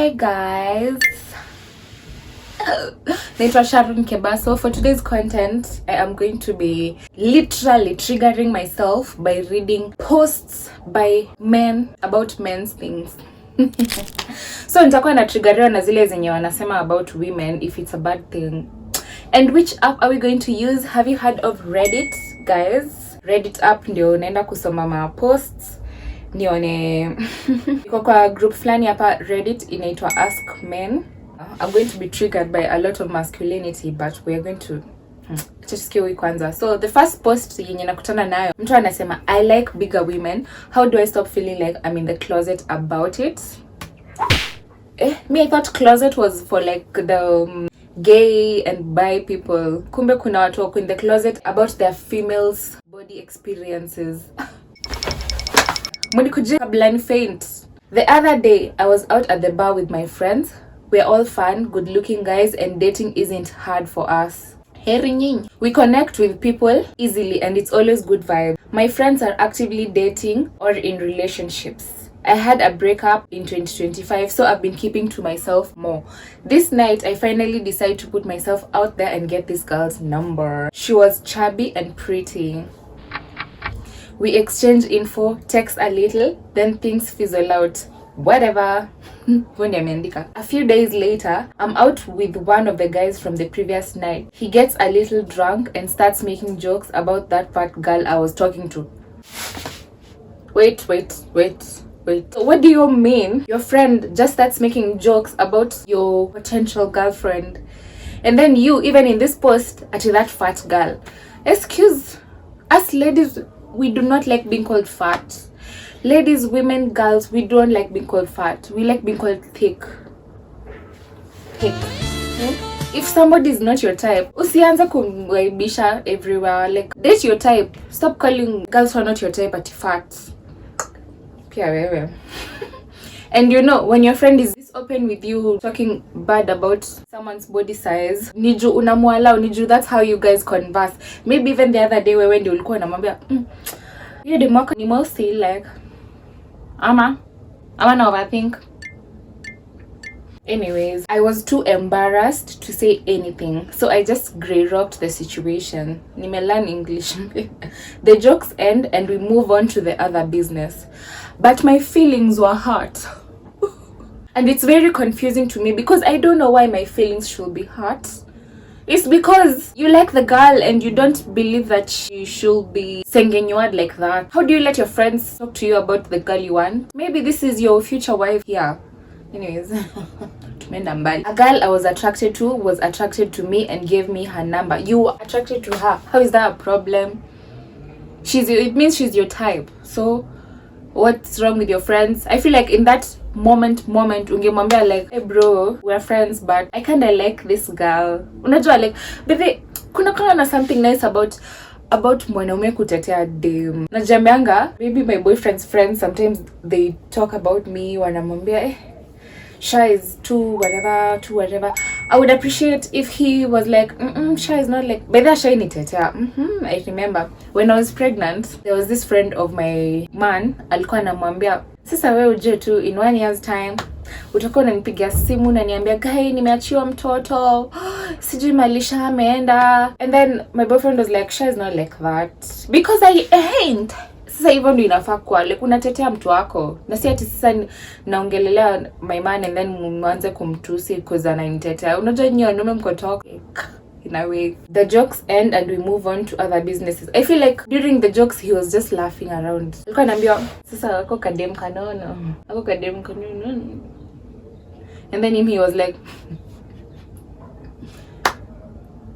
Hi guys, naitwa Sharon Kebaso. For today's content, I am going to be literally triggering myself by reading posts by men about men's things. So nitakuwa na triggeriwa na zile zenye wanasema about women if it's a bad thing. And which app are we going to use? Have you heard of Reddit, guys? Reddit app ndio naenda kusoma ma posts nione iko kwa group flani hapa Reddit inaitwa Ask Men. I'm going to be triggered by a lot of masculinity, but we are going to tusikie kwanza. So the first post yenye nakutana nayo, mtu anasema I like bigger women. How do I stop feeling like I'm in the closet about it? Me, I thought closet was for like the gay and bi people. Kumbe kuna watu wako in the closet about their females body experiences. Blind faint. The other day, I was out at the bar with my friends. We're all fun, good-looking guys, and dating isn't hard for us. We connect with people easily, and it's always good vibe. My friends are actively dating or in relationships. I had a breakup in 2025, so I've been keeping to myself more. This night, I finally decided to put myself out there and get this girl's number. She was chubby and pretty. We exchange info, text a little, then things fizzle out. Whatever. A few days later, I'm out with one of the guys from the previous night. He gets a little drunk and starts making jokes about that fat girl I was talking to. Wait. So what do you mean? Your friend just starts making jokes about your potential girlfriend. And then you, even in this post, at that fat girl. Excuse us ladies, we do not like being called fat. Ladies, women, girls, we don't like being called fat. We like being called thick. If somebody is not your type, usianza kumwaibisha everywhere. Like, date your type. Stop calling girls who are not your type at fat. Pia wewe. And you know, when your friend is open with you talking bad about someone's body size, niju unamualao, niju that's how you guys converse. Maybe even the other day when you ulikuwa unamwambia you the mock ni mostly like ama na overthink. Anyways, I was too embarrassed to say anything, so I just grey rocked the situation. Nimelearn English. The jokes end and we move on to the other business. But my feelings were hurt. And it's very confusing to me because I don't know why my feelings should be hurt. It's because you like the girl and you don't believe that she should be sengenyuad like that. How do you let your friends talk to you about the girl you want? Maybe this is your future wife here. Anyways, a girl I was attracted to was attracted to me and gave me her number. You were attracted to her. How is that a problem? It means she's your type. So what's wrong with your friends? I feel like in that moment ungemwambia like, hey bro, we're friends but I kinda like this girl. Unajua like, but kuna kama na something nice about mwanaume kutetea dem. Najambianga, maybe my boyfriend's friends sometimes they talk about me wanamwambia Sha is too whatever. I would appreciate if he was like, Sha is not like, but that Sha nitetea. I remember when I was pregnant, there was this friend of my man, alikuwa anamwambia, sasa wewe uje tu in 1 year's time, utakuwa unanipigia simu na niambia, guy, nimeachiwa mtoto, sijui malisha ameenda. And then my boyfriend was like, Sha is not like that. Because I ain't. Sasa hivyo ndio inafaa kwa like unatetea mtu wako. Na si ati sasa naongelelea my man and then mwanze kumtusi because ananitetea. Unajua nyinyi wanaume mko toxic in a way. The jokes end and we move on to other businesses. I feel like during the jokes he was just laughing around. Alikuwa anambia sasa ako kadem kanono. And then he was like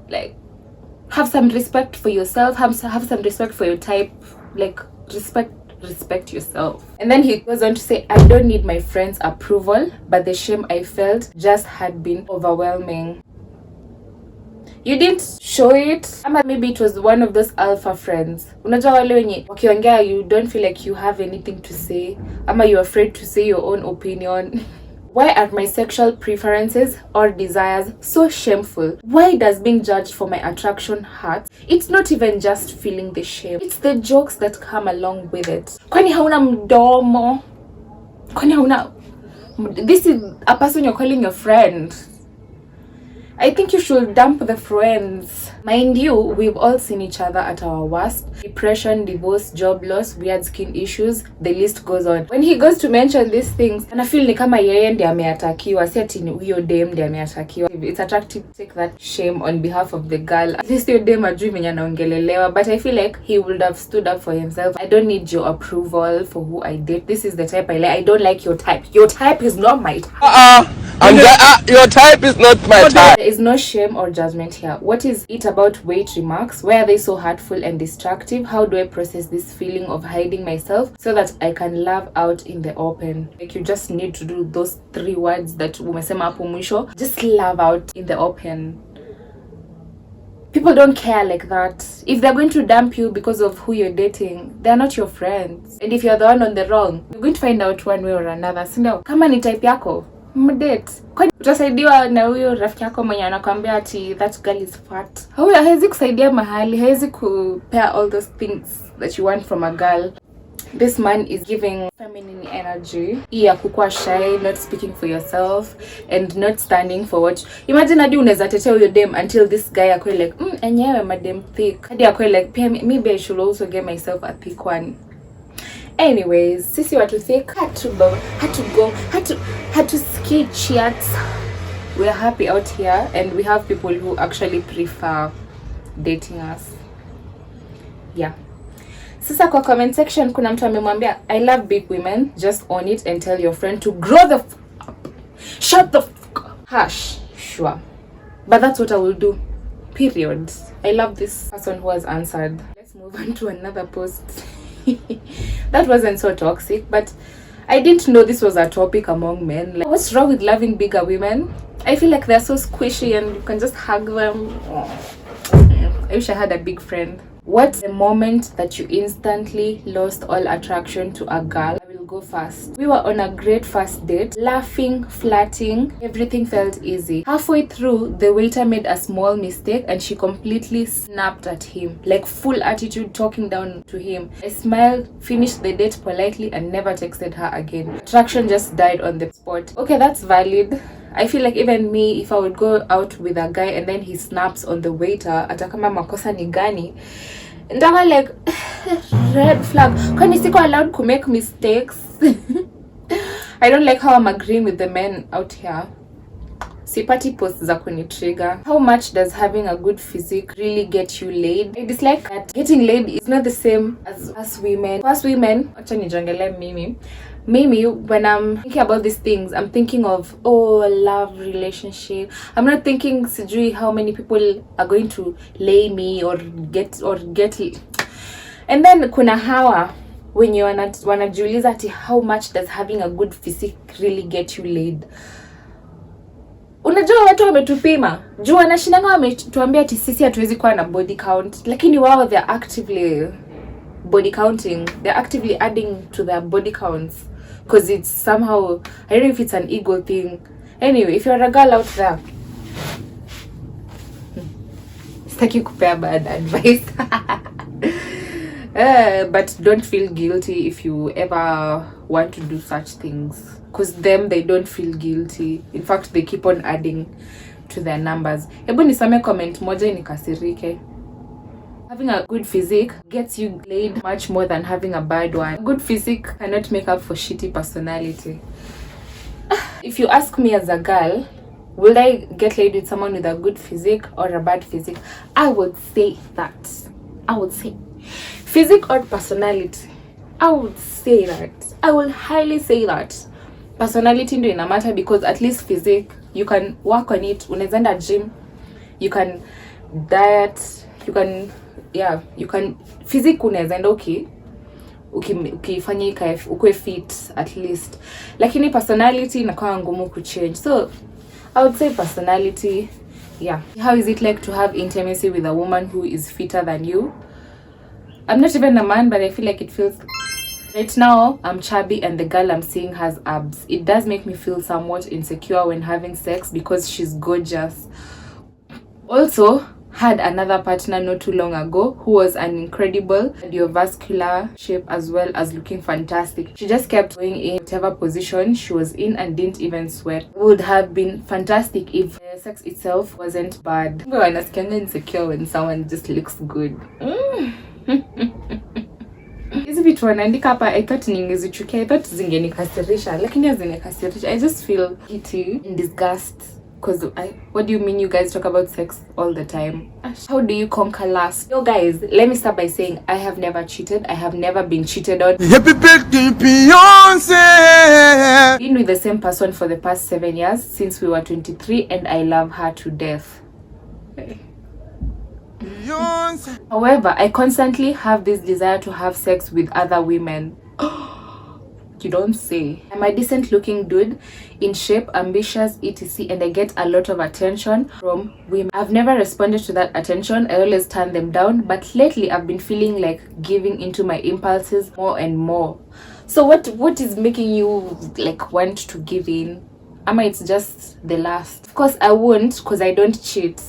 like have some respect for yourself, have some respect for your type, like respect yourself. And then he goes on to say, I don't need my friends' approval, but the shame I felt just had been overwhelming. You didn't show it, ama maybe it was one of those alpha friends. Unajua wale wenye wakiongea you don't feel like you have anything to say, ama you're afraid to say your own opinion. Why are my sexual preferences or desires so shameful? Why does being judged for my attraction hurt? It's not even just feeling the shame. It's the jokes that come along with it. Kwani hauna mdomo? Kwani hauna This is a person you're calling your friend. I think you should dump the friends. Mind you, we've all seen each other at our worst. Depression, divorce, job loss, weird skin issues, the list goes on. When he goes to mention these things, and I feel ni kama yeye ndiye ameatakiwa, si ati ni huyo dem ndiye ameatakiwa. It's attractive to take that shame on behalf of the girl. At least your dem ajui venye anaongelelewa, but I feel like he would have stood up for himself. I don't need your approval for who I date. This is the type I like. I don't like your type. Your type is not my type. Your type is not my type. There is no shame or judgment here. What is it about weight remarks? Why are they so hurtful and destructive? How do I process this feeling of hiding myself so that I can love out in the open? Like, you just need to do those 3 words that umesema hapo mwisho. Just love out in the open. People don't care like that. If they're going to dump you because of who you're dating, they're not your friends. And if you're the one on the wrong, you're going to find out one way or another. So no, kama ni type yako, mdate. Kwani utasaidiwa na huyo rafiki yako mwenye anakuambia ati that girl is fat? Hawezi kusaidia mahali, hawezi kupea all those things that you want from a girl. This man is giving feminine energy. Ya kukua shy, not speaking for yourself, and not standing for what. Imagine hadi unaweza tetea huyo dem until this guy akwe like, enyewe madam thick. Hadi akwe like, pia maybe I should also get myself a thick one. Anyways, sisi watu thick, had to ski chats. We're happy out here, and we have people who actually prefer dating us. Yeah. Sasa kwa comment section kuna mtu amemwambia, I love big women, just own it and tell your friend to grow the f up. Shut the f up. Hush. Sure. But that's what I will do. Period. I love this person who has answered. Let's move on to another post. That wasn't so toxic, but I didn't know this was a topic among men. Like, what's wrong with loving bigger women? I feel like they're so squishy and you can just hug them. I wish I had a big friend. What's the moment that you instantly lost all attraction to a girl? I will go first. We were on a great first date, laughing, flirting, everything felt easy. Halfway through, the waiter made a small mistake and she completely snapped at him, like full attitude, talking down to him. I smiled, finished the date politely, and never texted her again. Attraction just died on the spot. Okay, that's valid. I feel like even me, if I would go out with a guy and then he snaps on the waiter, ata kama makosa ni gani, ndawa like red flag. Kwani siko allowed to make mistakes? I don't like how I'm agreeing with the men out here. Sipati posts za kunitrigger. How much does having a good physique really get you laid? I dislike that getting laid is not the same as us women. Us women, acha nijongele mimi. Maybe when I'm thinking about these things, I'm thinking of, love, relationship. I'm not thinking sijui how many people are going to lay me or get. And then kuna hawa when you wanajiuliza ati how much does having a good physique really get you laid. Unajua watu wametupima. Juu wanashindanga wametuambia ati sisi hatuwezi kuwa na body count, lakini wao they're actively body counting. They're actively adding to their body counts. Because it's somehow, I don't know if it's an ego thing. Anyway, if you're a girl out there, sitaki kupea bad advice. But don't feel guilty if you ever want to do such things. Because they don't feel guilty. In fact, they keep on adding to their numbers. Hebu nisome comment moja nikasirike. Having a good physique gets you laid much more than having a bad one. A good physique cannot make up for shitty personality. If you ask me as a girl, will I get laid with someone with a good physique or a bad physique? I would say that. I would say physique or personality. I would say that. I will highly say that. Personality ndio ina matter because at least physique, you can work on it. Unaweza enda gym. You can diet. You can physique unaweza enda ukifanya ukwe fit at least. Lakini personality inakuwa ngumu kuchange. So I would say personality. Yeah. How is it like to have intimacy with a woman who is fitter than you? I'm not even a man, but I feel like it feels... Right now, I'm chubby and the girl I'm seeing has abs. It does make me feel somewhat insecure when having sex because she's gorgeous. Also, had another partner not too long ago who was an incredible cardiovascular shape as well as looking fantastic. She just kept going in whatever position she was in and didn't even sweat. It would have been fantastic if the sex itself wasn't bad. I'm insecure when someone just looks good. Hizi vitu wanaandika hapa, I thought ningezichukia, I thought zingenikasirisha, lakini hazinikasirisha. I just feel pity and disgust. Because what do you mean you guys talk about sex all the time? How do you conquer lust? Yo guys, let me start by saying I have never cheated. I have never been cheated on. Happy birthday, Beyonce! Been with the same person for the past 7 years since we were 23 and I love her to death. Beyonce. However, I constantly have this desire to have sex with other women. You don't say. I'm a decent looking dude, in shape, ambitious, etc. and I get a lot of attention from women. I've never responded to that attention. I always turn them down, but lately I've been feeling like giving into my impulses more and more. So what is making you like want to give in? Ama it's just the lust? Of course I won't, because I don't cheat.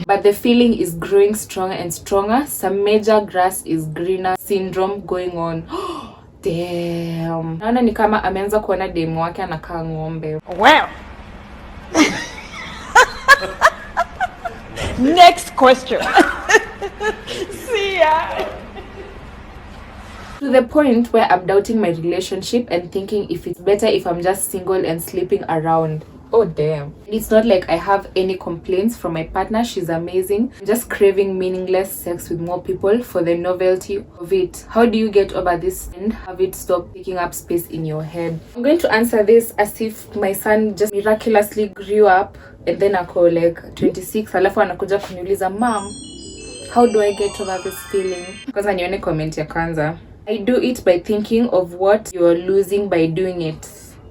But the feeling is growing stronger and stronger. Some major grass is greener syndrome going on. Damn. Naona ni kama ameanza kuona demu wake anakaa ng'ombe. Well. Next question. See ya. To the point where I'm doubting my relationship and thinking if it's better if I'm just single and sleeping around. Oh damn. It's not like I have any complaints from my partner. She's amazing. I'm just craving meaningless sex with more people for the novelty of it. How do you get over this and have it stop taking up space in your head? I'm going to answer this as if my son just miraculously grew up and then ako like 26 alafu anakuja kuniuliza, "Mom, how do I get over this feeling?" Kwanza nione comment ya kwanza. I do it by thinking of what you're losing by doing it.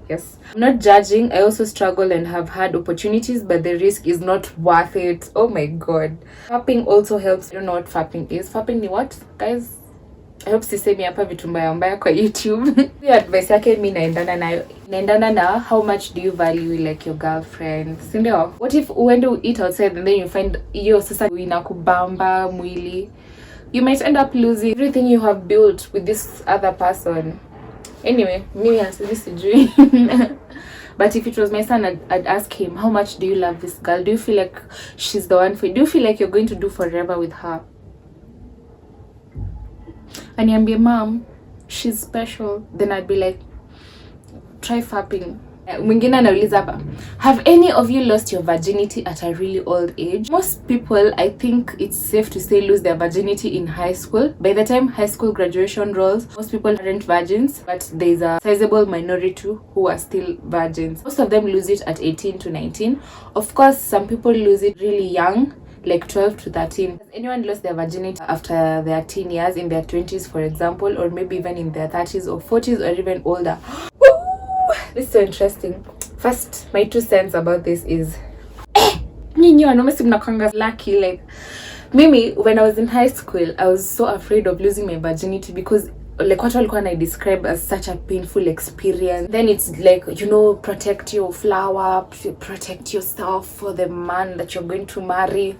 Yes. I'm not judging. I also struggle and have had opportunities, but the risk is not worth it. Oh my god. Fapping also helps. I don't know what fapping is. Fapping ni what, guys? I hope sisemi hapa vitu mbaya mbaya kwa YouTube. Hiyo advice yake mimi naendana nayo. Naendana na how much do you value like your girlfriend? Si ndio? What if uende eat outside and then you find hiyo sasa inakubamba mwili? You might end up losing everything you have built with this other person. Anyway, mimi sijui. But if it was my son, I'd ask him, how much do you love this girl? Do you feel like she's the one for you? Do you feel like you're going to do forever with her? And Aniambie, "Mom, she's special." Then I'd be like, try fapping. Mwingine anauliza hapa, have any of you lost your virginity at a really old age? Most people, I think it's safe to say, lose their virginity in high school. By the time high school graduation rolls, most people aren't virgins, but there's a sizable minority who are still virgins. Most of them lose it at 18 to 19. Of course, some people lose it really young, like 12 to 13. Has anyone lost their virginity after their teen years, in their 20s for example, or maybe even in their 30s or 40s or even older? This is so interesting. First, my 2 cents about this is nyinyi wanaume si mnakwanga lucky. Like mimi, when I was in high school, I was so afraid of losing my virginity because like what walikuwa I describe as such a painful experience. Then it's like, you know, protect your flower, protect yourself for the man that you're going to marry.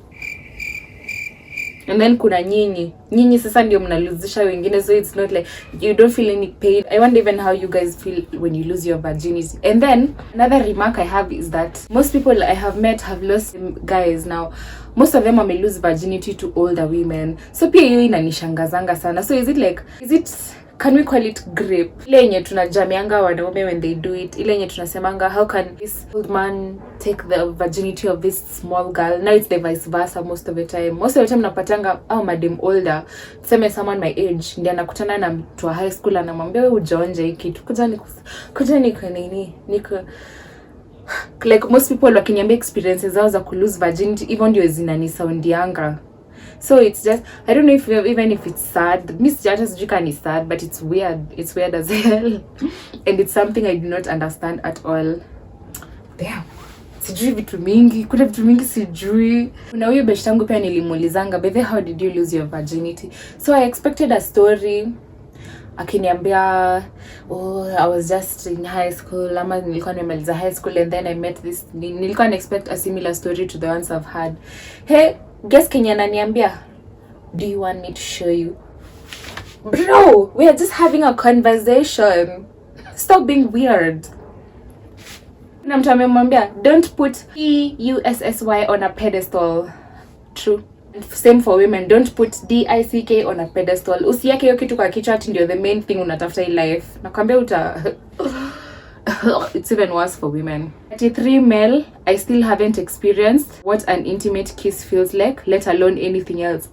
And then kuna nyinyi sasa ndio mnaluzisha wengine, so it's not like you don't feel any pain. I wonder even how you guys feel when you lose your virginity. And then another remark I have is that most people I have met have lost guys. Now most of them may lose virginity to older women, so pia hiyo inanishangazanga sana. So is it can we call it grape? Ile yenye tunajamianga wanaume when they do it, ile yenye tunasemanga, how can this old man take the virginity of this small girl? Now it's the vice versa most of the time. Most of the time napatanga madam older, tuseme someone my age, ndiye anakutana na mtu wa high school anamwambia, wewe hujaonja hiki kitu, kuja niko nini niko like most people wakiniambia experiences zao za ku lose virginity, even ndio zinanisoundianga. So it's just, I don't know even if it's sad. Miss Jata Sujika is sad, but it's weird. It's weird as hell. And it's something I do not understand at all. Damn. Sijui vitu mingi. Kuna vitu mingi sijui. Kuna huyo beshte yangu pia nilimuulizanga, "Bethe, how did you lose your virginity?" So I expected a story. akiniambia oh, I was just in high school, ama nilikuwa nimemaliza high school and then I met this, nilikuwa na expect a similar story to the ones I've had. Hey, guess Kenya ananiambia, do you want me to show you? Bro, we are just having a conversation. Stop being weird. Na mtu amemwambia, don't put PUSSY on a pedestal. True. Same for women, don't put DICK on a pedestal. Usiweke hiyo kitu kwa kichwa ati ndio the main thing unatafuta in life. Nakwambia it's even worse for women. 33 male, I still haven't experienced what an intimate kiss feels like, let alone anything else.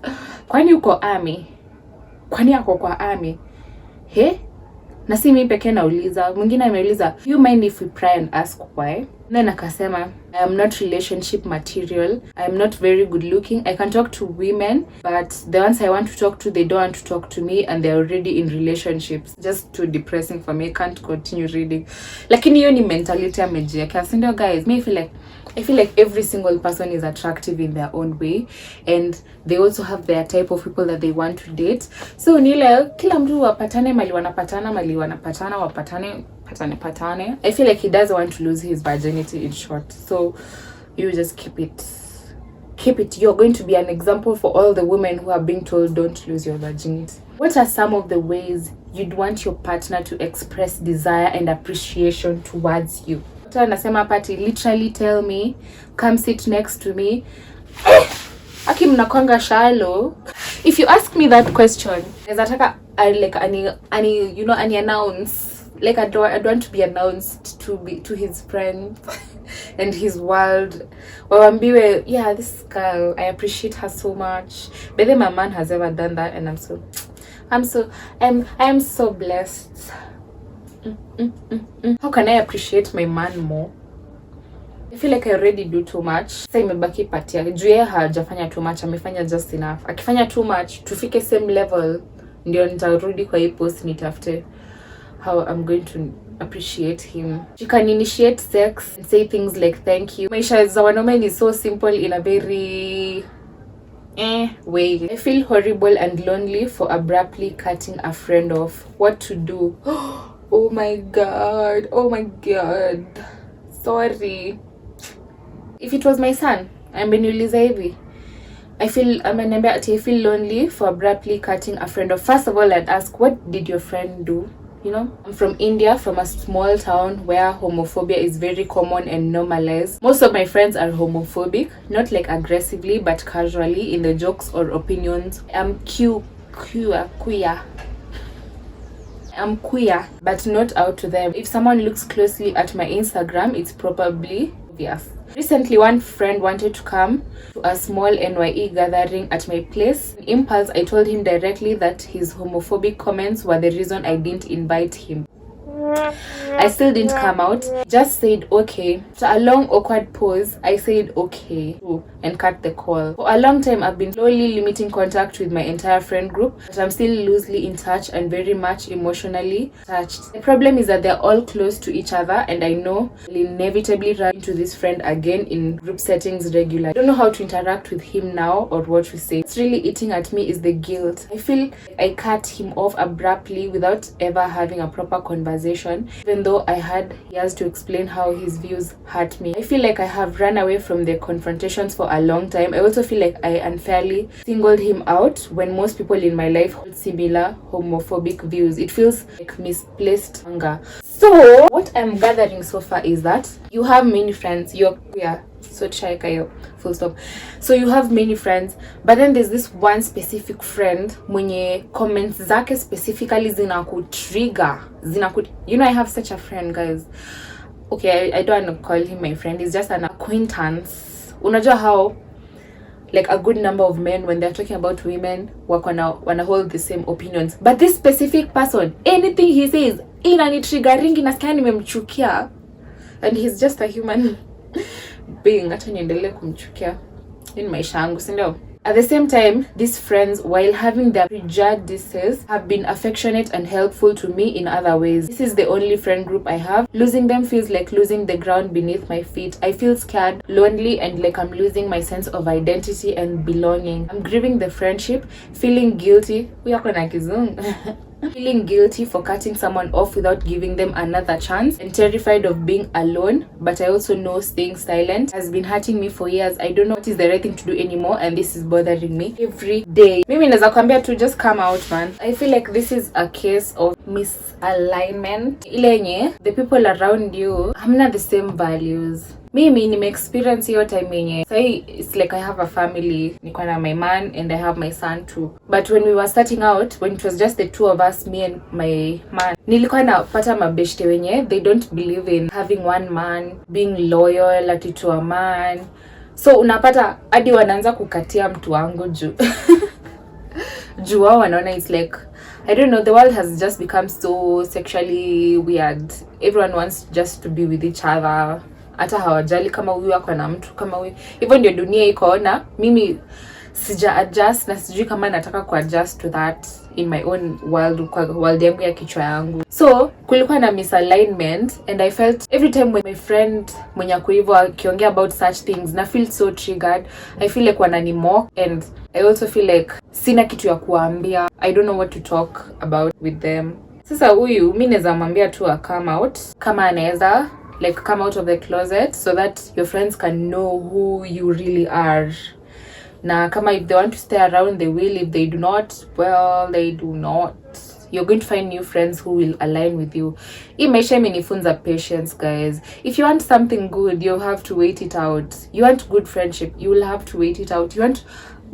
Kwani uko army? Kwani ako kwa army? He? Na si mimi pekee nauliza, mwingine ameuliza, you mind if we pry and ask why? Then akasema, I am not relationship material. I am not very good looking. I can talk to women, but the ones I want to talk to, they don't want to talk to me and they're already in relationships. Just too depressing for me. I can't continue reading. Lakini hiyo ni mentality amejiweka. So ndio guys, me I feel like every single person is attractive in their own way and they also have their type of people that they want to date. So nile kila mtu wapatane mali wanapatana wapatane patane. I feel like he doesn't want to lose his virginity in short. So you just keep it. You're going to be an example for all the women who are being told don't lose your virginity. What are some of the ways you'd want your partner to express desire and appreciation towards you? Anasema party literally tell me, come sit next to me. Aki mnakwanga shallow. If you ask me that question, nataka ani announce, like I don't want to be announced to his friends and his world. Wawambiwe, yeah, this girl, I appreciate her so much. But then my man has ever done that and I am so blessed. How can I appreciate my man more? I feel like I already do too much. Sasa imebaki part yake. Juu yeye hajafanya too much, amefanya just enough. Akifanya too much, tufike same level, ndio nitarudi kwa hii post nitafute how I'm going to appreciate him. You can initiate sex and say things like thank you. Maisha za wanaume ni so simple in a very way. I feel horrible and lonely for abruptly cutting a friend off. What to do? Oh my god. Sorry. If it was my son, ameniuliza hivi, I feel lonely for abruptly cutting a friend off. First of all, I'd ask, what did your friend do? You know, I'm from India, from a small town where homophobia is very common and normalized. Most of my friends are homophobic, not like aggressively, but casually in the jokes or opinions. I'm queer, but not out to them. If someone looks closely at my Instagram, it's probably obvious. Recently, one friend wanted to come to a small NYE gathering at my place. In impulse, I told him directly that his homophobic comments were the reason I didn't invite him. I still didn't come out, just said okay. After a long awkward pause, I said okay and cut the call. For a long time, I've been slowly limiting contact with my entire friend group, but I'm still loosely in touch and very much emotionally attached. The problem is that they're all close to each other and I know I'll inevitably run into this friend again in group settings regularly. I don't know how to interact with him now or what to say. What's really eating at me is the guilt. I feel like I cut him off abruptly without ever having a proper conversation, even though I had years to explain how his views hurt me. I feel like I have run away from the confrontations for a long time. I also feel like I unfairly singled him out when most people in my life hold similar homophobic views. It feels like misplaced anger. So what I'm gathering so far is that you have many friends, you're queer, so chai full stop. So you have many friends, but then there's this one specific friend mwenye comments zake specifically zinakutrigger. You know, I have such a friend, guys. Okay, I don't want to call him my friend. He's just an acquaintance. Unajua how like a good number of men, when they're talking about women, wanna hold the same opinions. But this specific person, anything he says, inanitriggeringi, nasikia nimemchukia. And he's just a human being. Hata niendelee kumchukia in maisha yangu, si ndio? At the same time, these friends, while having their prejudices, have been affectionate and helpful to me in other ways. This is the only friend group I have. Losing them feels like losing the ground beneath my feet. I feel scared, lonely, and like I'm losing my sense of identity and belonging. I'm grieving the friendship, feeling guilty. We are kona kizungu. Feeling guilty for cutting someone off without giving them another chance, and terrified of being alone, but I also know staying silent has been hurting me for years. I don't know what is the right thing to do anymore, and this is bothering me every day. Mimi naweza kwambia to just come out, man. I feel like this is a case of misalignment. Ile yenye the people around you hamna the same values. Mimi nime experience hiyo time yenye say it's like I have a family, niko na my man and I have my son too, but when we were starting out, when it was just the two of us, me and my man, nilikuwa napata mabeshte wenye they don't believe in having one man, being loyal ati to a man, so unapata hadi wanaanza kukatia mtu wangu juu juu wao wanaona it's like, I don't know, the world has just become so sexually weird. Everyone wants just to be with each other, hata hawajali kama huyu ako na mtu kama huyu. Hivyo ndio dunia iko, na mimi sija adjust na sijui kama nataka ku adjust to that in my own world, kwa world yangu ya kichwa yangu. So kulikuwa na misalignment, and I felt every time when my friend mwenye ako hivyo akiongea about such things, na feel so triggered. I feel like wanani mock, and I also feel like sina kitu ya kuambia. I don't know what to talk about with them. Sasa huyu mimi naweza mwambia tu come out kama anaweza, like come out of the closet so that your friends can know who you really are. Na kama if they want to stay around they will, if they do not, well, they do not. You're going to find new friends who will align with you. Hii maisha imenifunza patience, guys. If you want something good, you have to wait it out. You want good friendship, you will have to wait it out. You want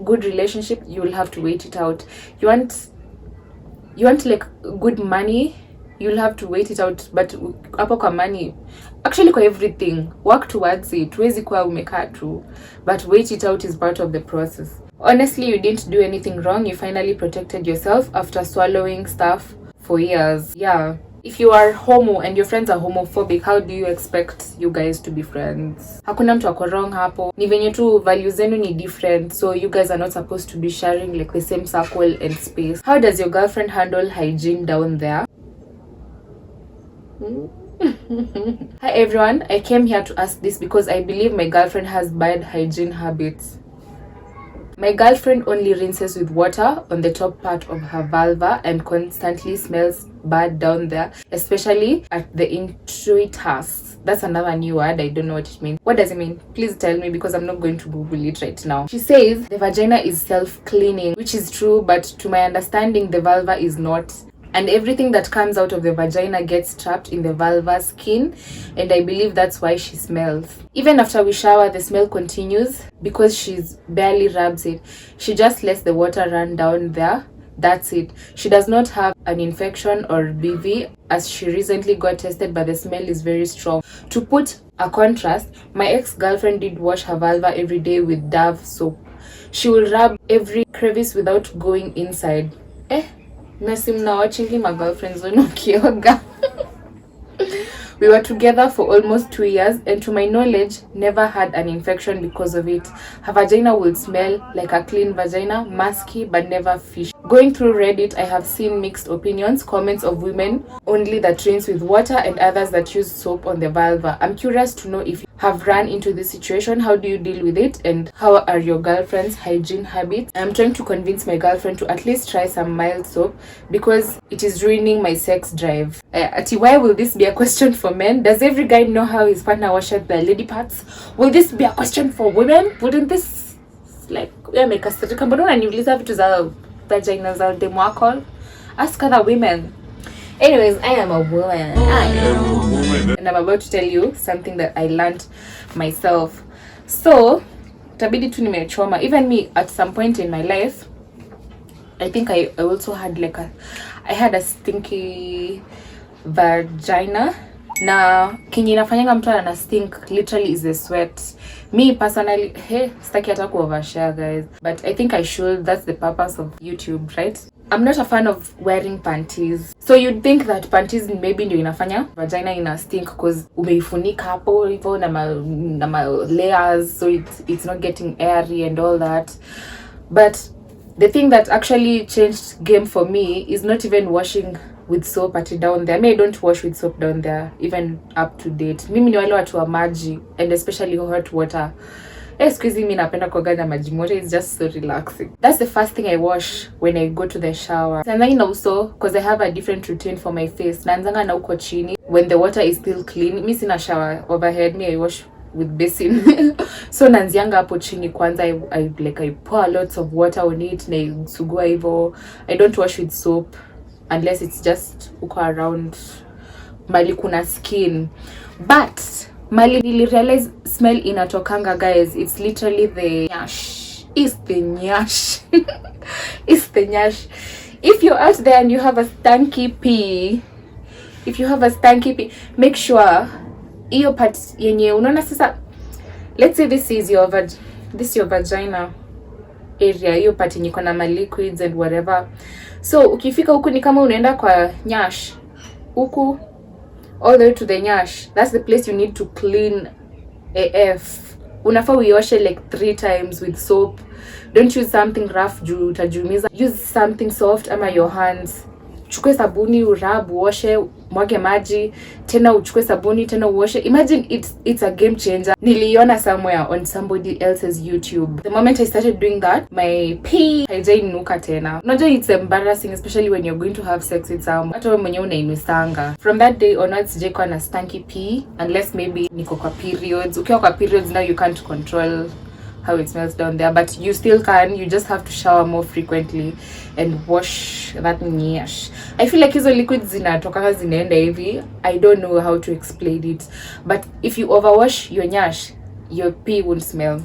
good relationship, you will have to wait it out. You want like good money, you'll have to wait it out. But hapo kwa money, actually kwa everything, work towards it. Huwezi kuwa umekaa tu, but wait it out is part of the process. Honestly, you didn't do anything wrong. You finally protected yourself after swallowing stuff for years. Yeah. If you are homo and your friends are homophobic, how do you expect you guys to be friends? Hakuna mtu ako wrong hapo. Ni venye tu values zenu ni different, so you guys are not supposed to be sharing like the same circle and space. How does your girlfriend handle hygiene down there? Hi everyone, I came here to ask this because I believe my girlfriend has bad hygiene habits. My girlfriend only rinses with water on the top part of her vulva and constantly smells bad down there, especially at the introitus. That's another new word, I don't know what it means. What does it mean? Please tell me, because I'm not going to Google it right now. She says the vagina is self-cleaning, which is true, but to my understanding the vulva is not. And everything that comes out of the vagina gets trapped in the vulva skin, and I believe that's why she smells. Even after we shower, the smell continues because she's barely rubs it. She just lets the water run down there. That's it. She does not have an infection or BV, as she recently got tested, but the smell is very strong. To put a contrast, my ex-girlfriend did wash her vulva every day with Dove soap. She will rub every crevice without going inside. Nasi mnawachingi my girlfriends wenu ukioga. We were together for almost 2 years, and to my knowledge, never had an infection because of it. Her vagina will smell like a clean vagina, musky, but never fish. Going through Reddit, I have seen mixed opinions, comments of women only that rinse with water and others that use soap on the vulva. I'm curious to know if you have run into this situation, how do you deal with it, and how are your girlfriend's hygiene habits? I'm trying to convince my girlfriend to at least try some mild soap because it is ruining my sex drive. Ati, why will this be a question for men? Does every guy know how his partner washes their lady parts? Will this be a question for women? Wouldn't this like amekasirika? Mbona unaniuliza vitu za vagina za demu wako? Ask other women. Anyways, I am a woman. And I'm about to tell you something that I learned myself. So, tabidi tu nimechoma. Even me, at some point in my life, I think I also had like I had a stinky vagina. Na kenye inafanyanga mtu ana stink literally is the sweat. Me personally, sitaki hata ku overshare, guys, but I think I should. That's the purpose of YouTube, right? I'm not a fan of wearing panties. So you'd think that panties maybe ndio inafanya vagina ina stink because umeifunika hapo hivyo na ma layers, so it's not getting airy and all that. But the thing that actually changed game for me is not even washing with soap at down there. I don't wash with soap down there even up to date. Mimi ni wale watu wa maji, and especially hot water. Excuse me, napenda kuoga na maji moto. It's just so relaxing. That's the first thing I wash when I go to the shower. And then also, because I have a different routine for my face, naanzanga na uko chini when the water is still clean. Mi sina shower overhead, me I wash with basin. So nanzianga hapo chini kwanza. I pour lots of water on it na sugua hivyo. I don't wash with soap unless it's just uko around mali kuna skin. But mali nili realize smell inatokanga, guys, it's literally the nyash. It's the nyash. It's the nyash. If you're out there and you have a stanky pee, make sure iyo part yenye unaona sasa, let's say this is your vagina area, hiyo part yenye iko na ma liquids and whatever. So ukifika huku ni kama unaenda kwa nyash huku all the way to the nyash. That's the place you need to clean AF. Unafaa uioshe like 3 times with soap. Don't use something rough juu utajumiza. Use something soft ama your hands. Chukue sabuni, urab, uoshe, mwage maji, tena uchukue sabuni, tena uoshe. Imagine it's a game changer. Niliona somewhere on somebody else's YouTube. The moment I started doing that, my pee haijainuka tena. Unajua it's embarrassing, especially when you're going to have sex with someone. Hata wewe mwenyewe unainusanga. From that day onwards, sijaikuwa na stanky pee unless maybe niko kwa periods. Ukiwa kwa periods now you can't control how it smells down there, but you still can. You just have to shower more frequently and wash that nyash. I feel like hizo liquids zinatoka zinaenda hivi. I don't know how to explain it, but if you overwash your nyash, your pee won't smell.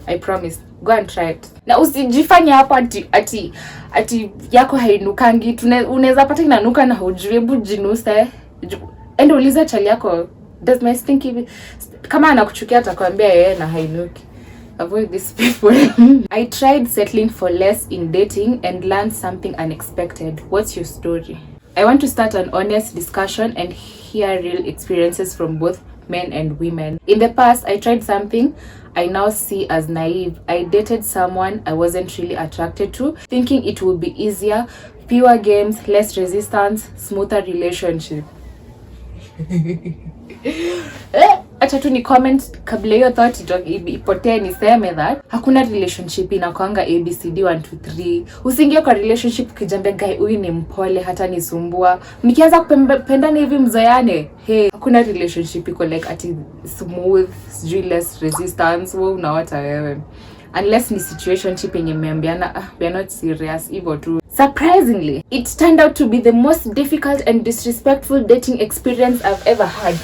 I promise. Go and try it. Na usijifanye hapo ati yako hainukangi. Unaweza pata inanuka na hujui. Hebu jinuse. Endo uliza chali yako, does my stinky, kama anakuchukia atakwambia yeye na hainuki. Avoid these people. I tried settling for less in dating and learned something unexpected. What's your story? I want to start an honest discussion and hear real experiences from both men and women. In the past, I tried something I now see as naive. I dated someone I wasn't really attracted to, thinking it would be easier, fewer games, less resistance, smoother relationship. Acha tu ni comment kabla hiyo thought ipotee niseme that hakuna relationship inakwanga ABCD 1 2 3. Usiingie kwa relationship ukijambia guy huyu ni mpole hata nisumbua. Mkianza kupendana hivi mzoeane. Hey, hakuna relationship iko like ati smooth, less resistance, wewe unaota wewe. Unless ni situationship yenye mmeambiana we are not serious hivyo tu. Surprisingly, it turned out to be the most difficult and disrespectful dating experience I've ever had.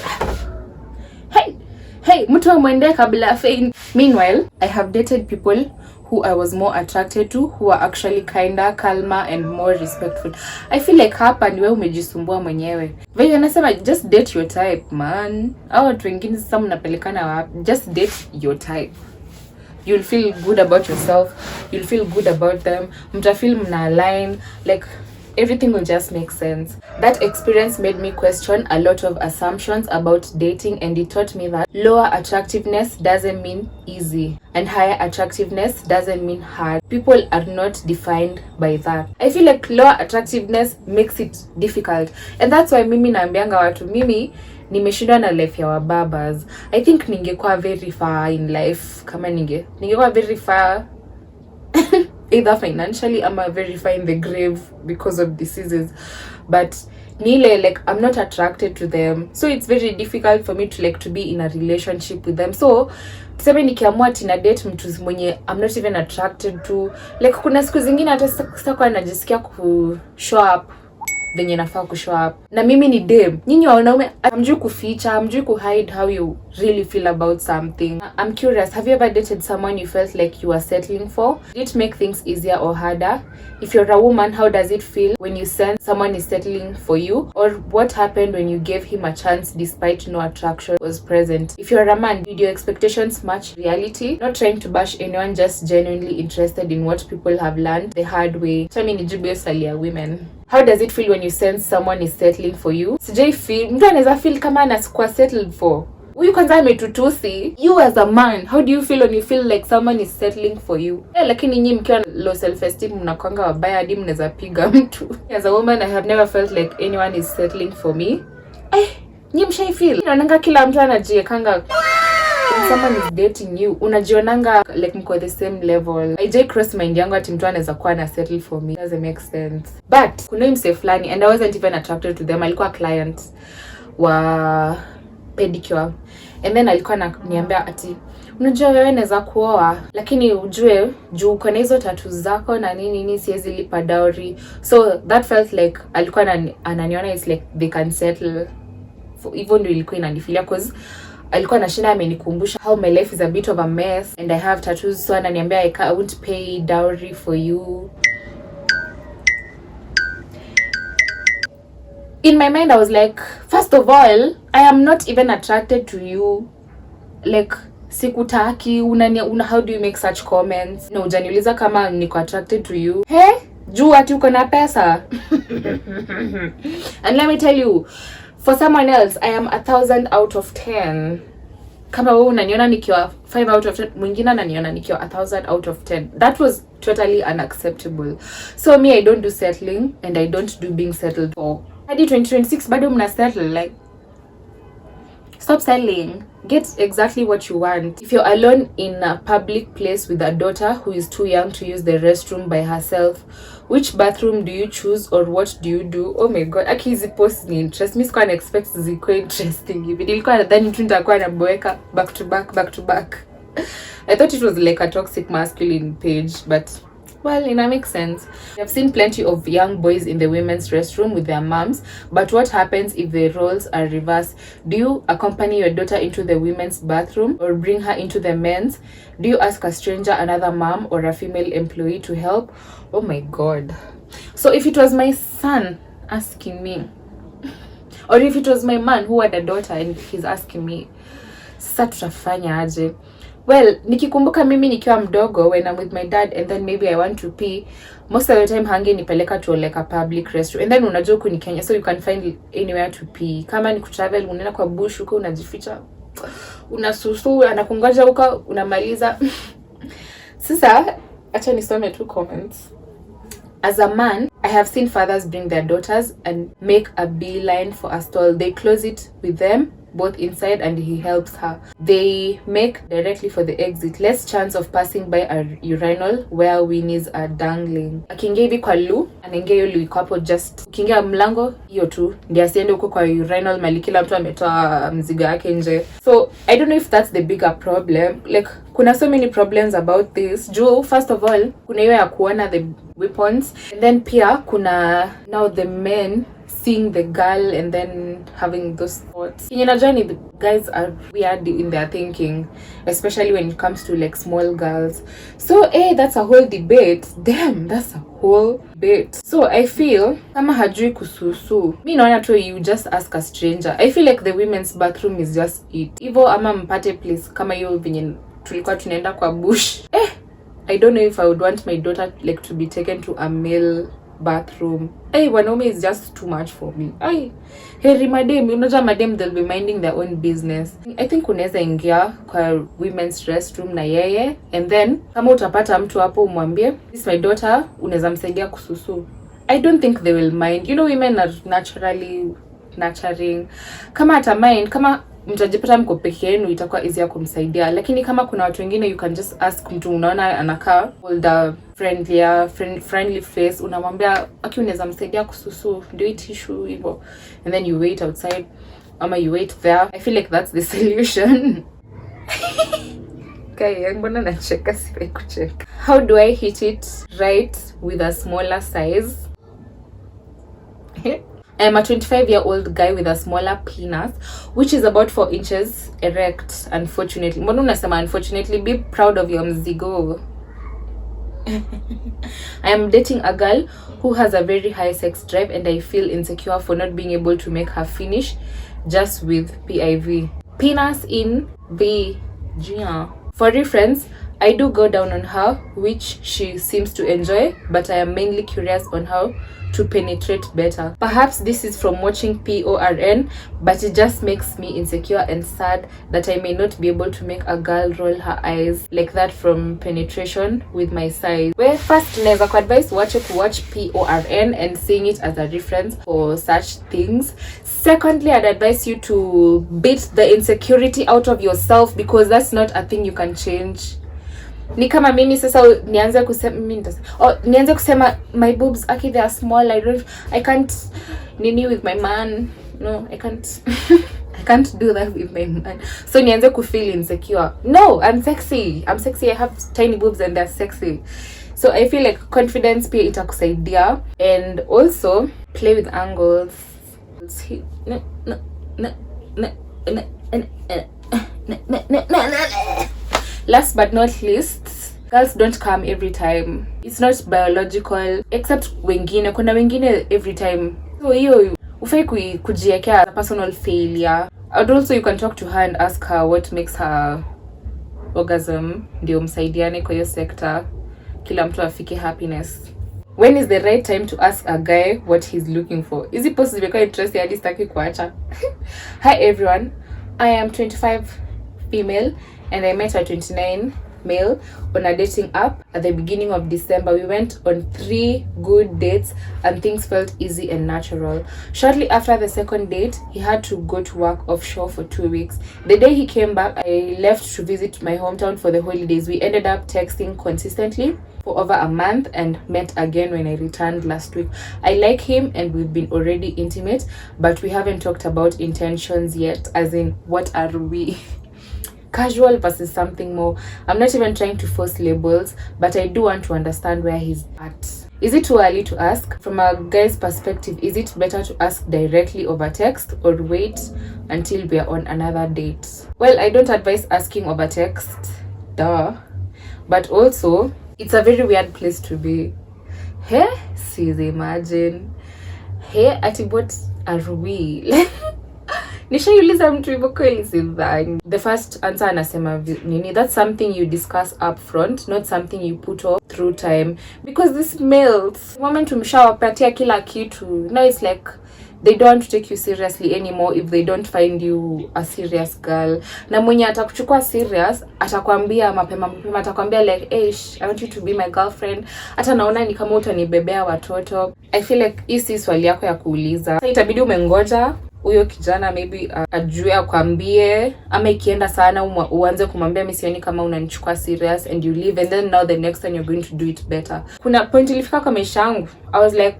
Hey, mtu amwende kabla fein. Meanwhile, I have dated people who I was more attracted to, who are actually kinder, calmer and more respectful. I feel like hapa ni wewe umejisumbua mwenyewe. Vile nasema just date your type, man. Au watu wengine sasa mnapelekana wapi? Just date your type. You'll feel good about yourself. You'll feel good about them. Mtafeel mna align. Like everything will just make sense. That experience made me question a lot of assumptions about dating, and it taught me that lower attractiveness doesn't mean easy and higher attractiveness doesn't mean hard. People are not defined by that. I feel like lower attractiveness makes it difficult, and that's why mimi naambianga watu mimi nimeshindwa na life ya wababas. I think ningekuwa very far in life kama ningekuwa very far either financially ama very far in the grave because of diseases, but nile like I'm not attracted to them, so it's very difficult for me to like to be in a relationship with them. So tuseme nikiamua tina date mtu mwenye I'm not even attracted to, like kuna siku zingine hata sitakuwa najisikia ku show up venye nafaa ku show up. Na mimi ni dem. Nyinyi wanaume hamjui kuficha, hamjui ku hide how you really feel about something. I'm curious, have you ever dated someone you felt like you were settling for? Did it make things easier or harder? If you're a woman, how does it feel when you sense someone is settling for you? Or what happened when you gave him a chance despite no attraction was present? If you're a man, did your expectations match reality? Not trying to bash anyone, just genuinely interested in what people have learned the hard way. So women. How does it feel when you sense someone is settling for you? Sijai feel, mtu anaweza feel kama anakuwa settled for. Huyu kwanza ametutusi. You as a man, how do you feel when you feel like someone is settling for you? Lakini nyinyi mkiwa low self esteem mnakwanga wabaya hadi mnaweza piga mtu. As a woman, I have never felt like anyone is settling for me. Nyinyi mshai feel? Naonanga kila mtu anajiekanga someone is dating you, unajionanga like mko the same level. I just cross mind yangu ati mtu anaweza kuwa na settle for me. Doesn't make sense. But kuna mse fulani, and I wasn't even attracted to them. Alikuwa client wa pedicure. And then alikuwa ananiambia ati unajua wewe naweza kuoa, lakini ujue juu uko na hizo tattoo zako na nini siwezi lipa dowry. So that felt like alikuwa ananiona is like they can settle. Even though ilikuwa inanifilia cause alikuwa anashinda amenikumbusha how my life is a bit of a mess and I have tattoos, so ananiambia I won't pay dowry for you. In my mind I was like, first of all, I am not even attracted to you. Like sikutaki, how do you make such comments? No, hujaniuliza kama niko attracted to you. Hey, juu ati uko na pesa. And let me tell you, for someone else, I am 1,000 out of 10. Kama wewe unaniona nikiwa 5 out of 10, mwingine ananiona nikiwa 1,000 out of 10. That was totally unacceptable. So me, I don't do settling and I don't do being settled for. Hadi 2026 bado mna settle, like stop settling. Get exactly what you want. If you're alone in a public place with a daughter who is too young to use the restroom by herself, which bathroom do you choose or what do you do? Oh my god, aki hizi post ni interest. Mi sikuwa na-expect zikuwa interesting hivi. Nilikuwa nadhani tu nitakuwa naboeka back to back. I thought it was like a toxic masculine page, but well, it makes sense. I've seen plenty of young boys in the women's restroom with their moms, but what happens if the roles are reversed? Do you accompany your daughter into the women's bathroom or bring her into the men's? Do you ask a stranger, another mom, or a female employee to help? Oh my god. So if it was my son asking me, or if it was my man who had a daughter and he's asking me, sasa tutafanya aje? Well, nikikumbuka mimi nikiwa mdogo when I'm with my dad and then maybe I want to pee, most of the time hangenipeleka to like a public restroom. And then unajua huku ni Kenya, so you can find anywhere to pee. Kama ni kutravel, unaenda kwa bush huko unajificha, unasusu, anakungoja huko, unamaliza. Sasa, acha nisome tu comments. As a man, I have seen fathers bring their daughters and make a beeline for a stall. They close it with them both inside and he helps her. They make directly for the exit. Less chance of passing by a urinal where weenies are dangling. Akiingia hivi kwa loo, anaingia hiyo loo iko hapo just. Ukiingia mlango, hiyo tu. Ndiye asiende huko kwa urinal mali kila mtu ametoa mzigo yake nje. So, I don't know if that's the bigger problem. Like, kuna so many problems about this. Juu, first of all, kuna hiyo ya kuona the weapons. And then pia, kuna now the men seeing the girl and then having those thoughts. In your journey, the guys are weird in their thinking, especially when it comes to like small girls. So, that's a whole debate. Damn, that's a whole debate. So, I feel, kama hajui kususu, mi naona tu you just ask a stranger. I feel like the women's bathroom is just it. Ivo ama mpate place, kama hiyo venye tulikuwa tunaenda kwa bush. I don't know if I would want my daughter like to be taken to a male bathroom. Wanaume is just too much for me. Heri madem, unajua madem they'll be minding their own business. I think unaweza ingia kwa women's restroom na yeye and then kama utapata mtu hapo umwambie, this is my daughter, unaweza msaidia kususu. I don't think they will mind. You know, women are naturally nurturing. Kama ata mind, kama mtajipata mko peke yenu itakuwa easy ya kumsaidia, lakini kama kuna watu wengine you can just ask mtu unaona anakaa older, friendly face, unamwambia aki unaweza msaidia kususu, ndio tissue hivyo, and then you wait outside ama you wait there. I feel like that's the solution. Okay, mbona nacheka, siwezi kucheka. How do I hit it right with a smaller size? I am a 25-year-old guy with a smaller penis, which is about 4 inches erect, unfortunately. Mbona unasema unfortunately? Be proud of your mzigo. I am dating a girl who has a very high sex drive and I feel insecure for not being able to make her finish just with PIV. Penis in vagina. For reference, I do go down on her, which she seems to enjoy, but I am mainly curious on how to penetrate better. Perhaps this is from watching PORN, but it just makes me insecure and sad that I may not be able to make a girl roll her eyes like that from penetration with my size. Well, first naweza kuadvise watch PORN and seeing it as a reference for such things. Secondly, I'd advise you to beat the insecurity out of yourself, because that's not a thing you can change. Ni kama mimi sasa nianze kusema my boobs okay they are small, I can't nini with my man. No, I can't I can't do that with my man. So nianze ku feel insecure. No, I'm sexy, I have tiny boobs and they're sexy. So I feel like confidence pia itakusaidia, and also play with angles. Last but not least, girls don't come every time. It's not biological, except wengine. Kuna wengine every time. So hiyo ufai kujiekea personal failure. And also you can talk to her and ask her what makes her orgasm, ndio msaidiane kwa hiyo sector. Kila mtu afike happiness. When is the right time to ask a guy what he's looking for? Is it possible because interested hadi sitaki kuacha? Hi everyone, I am 25 female and I met a 29 male on a dating app at the beginning of December. We went on 3 good dates and things felt easy and natural. Shortly after the second date, he had to go to work offshore for 2 weeks. The day he came back, I left to visit my hometown for the holidays. We ended up texting consistently for over a month and met again when I returned last week. I like him and we've been already intimate, but we haven't talked about intentions yet, as in what are we? Casual versus something more. I'm not even trying to force labels, but I do want to understand where he's at. Is it too early to ask? From a guy's perspective, is it better to ask directly over text or wait until we're on another date? Well, I don't advise asking over text, duh. But also, it's a very weird place to be. Hey, sis, imagine. Hey, ati what are we? Nishaiuliza mtu hivyo kweli sidhani. The first answer anasema nini, that's something you discuss up front, not something you put off through time, because this males moment umshawapatia kila kitu, now it's like they don't want to take you seriously anymore if they don't find you a serious girl. Na mwenye atakuchukua serious atakwambia mapema, atakwambia like I want you to be my girlfriend, hata naona ni kama utanibebea watoto. I feel like hii si swali yako ya kuuliza. Sasa itabidi umengoja huyo kijana maybe ajue akwambie, ama ikienda sana uanze kumwambia mimi sioni kama unanichukua serious and you leave, and then now the next time you're going to do it better. Kuna point ilifika kwa maisha yangu I was like,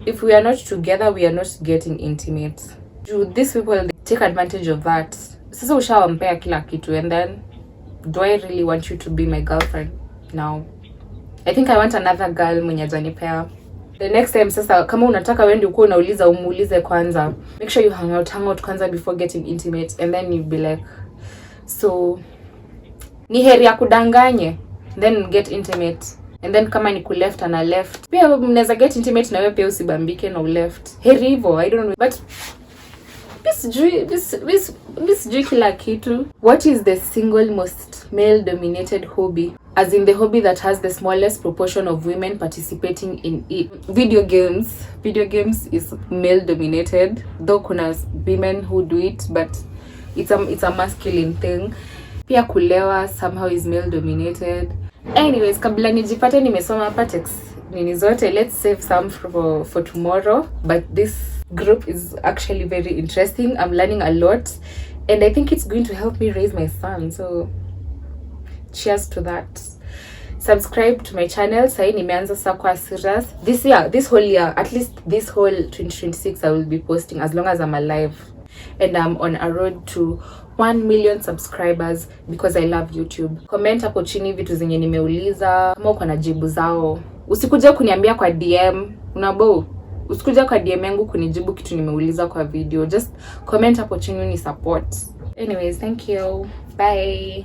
if we are not together we are not getting intimate. Do these people take advantage of that? Sasa ushawampea kila kitu, and then do I really want you to be my girlfriend now? I think I want another girl mwenye ajanipea. The next time sasa kama unataka wewe ndio uko unauliza, umuulize kwanza. Make sure you hang out kwanza before getting intimate, and then you'll be like, so ni heri ya kudanganye then get intimate, and then kama ni left ana left pia mnaweza get intimate na wewe pia usibambike na left. Heri hivyo, I don't know, but this kila kitu. What is the single most male dominated hobby? As in the hobby that has the smallest proportion of women participating in it. Video games. Video games is male dominated, though kuna women who do it, but it's a masculine thing. Pia kulewa somehow is male dominated. Anyways, kabla nijipate nimesoma hapa text nini zote, let's save some for tomorrow, but this group is actually very interesting. I'm learning a lot and I think it's going to help me raise my son, so cheers to that. Subscribe to my channel. Sai nimeanza sasa kwa serious this whole year, at least this whole 2026 I will be posting as long as I'm alive, and I'm on a road to 1 million subscribers because I love YouTube. Comment hapo chini vitu zenye nimeuliza, kama uko na jibu zao. Usikuje kuniambia kwa DM, unabo usikuje kwa DM yangu kunijibu kitu nimeuliza kwa video. Just comment hapo chini ni support. Anyways, thank you. Bye.